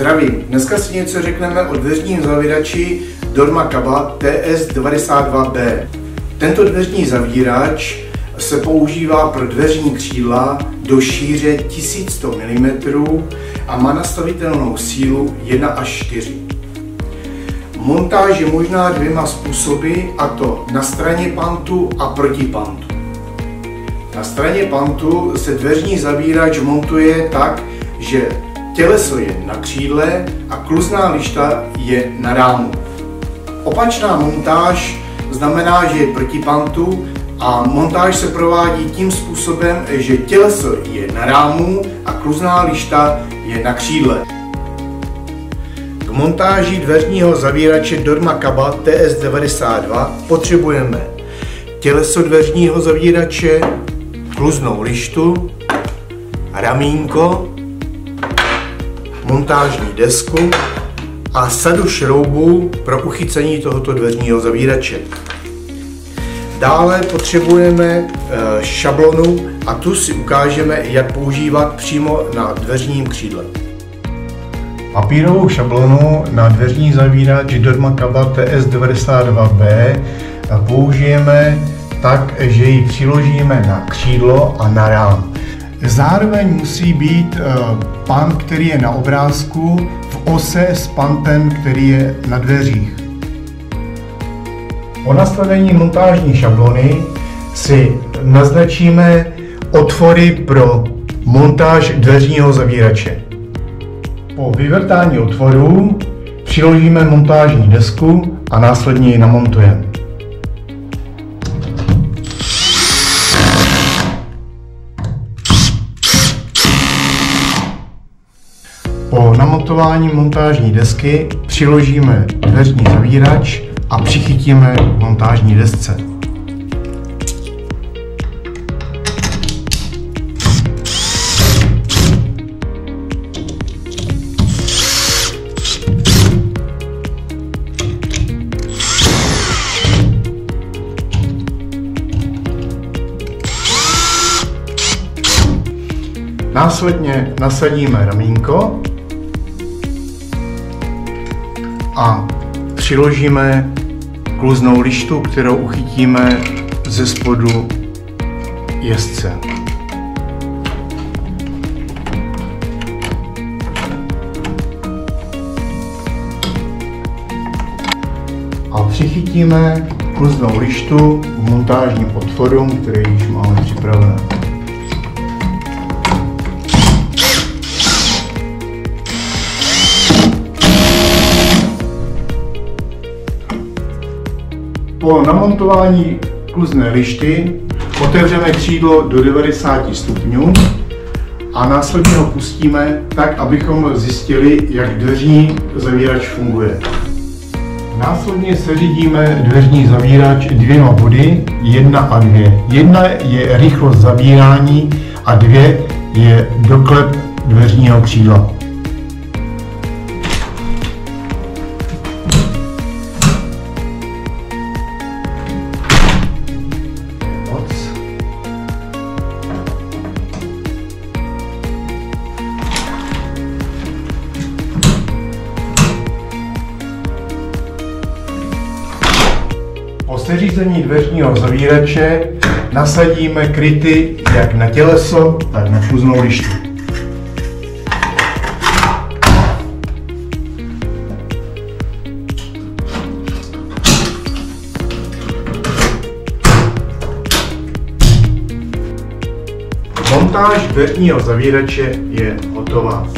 Zdravím, dneska si něco řekneme o dveřním zavírači Dormakaba TS92B. Tento dveřní zavírač se používá pro dveřní křídla do šíře 1100 mm a má nastavitelnou sílu 1 až 4. Montáž je možná dvěma způsoby, a to na straně pantu a proti pantu. Na straně pantu se dveřní zavírač montuje tak, že těleso je na křídle a kluzná lišta je na rámu. Opačná montáž znamená, že je proti pantu a montáž se provádí tím způsobem, že těleso je na rámu a kluzná lišta je na křídle. K montáži dveřního zavírače Dormakaba TS92 potřebujeme těleso dveřního zavírače, kluznou lištu, ramínko, montážní desku a sadu šroubů pro uchycení tohoto dveřního zavírače. Dále potřebujeme šablonu a tu si ukážeme, jak používat přímo na dveřním křídle. Papírovou šablonu na dveřní zavírač Dormakaba TS92B použijeme tak, že ji přiložíme na křídlo a na rám. Zároveň musí být pant, který je na obrázku, v ose s pantem, který je na dveřích. Po nastavení montážní šablony si naznačíme otvory pro montáž dveřního zavírače. Po vyvrtání otvorů přiložíme montážní desku a následně ji namontujeme. Po namontování montážní desky přiložíme dveřní zavírač a přichytíme k montážní desce. Následně nasadíme ramínko a přiložíme kluznou lištu, kterou uchytíme ze spodu jezdce. A přichytíme kluznou lištu k montážním otvorům, které již máme připravené. Po namontování kluzné lišty otevřeme křídlo do 90 stupňů a následně ho pustíme tak, abychom zjistili, jak dveřní zavírač funguje. Následně seřadíme dveřní zavírač dvěma body, 1 a 2. 1 je rychlost zavírání a 2 je doklep dveřního křídla. Po seřízení dveřního zavírače nasadíme kryty jak na těleso, tak na kluznou lištu. Montáž dveřního zavírače je hotová.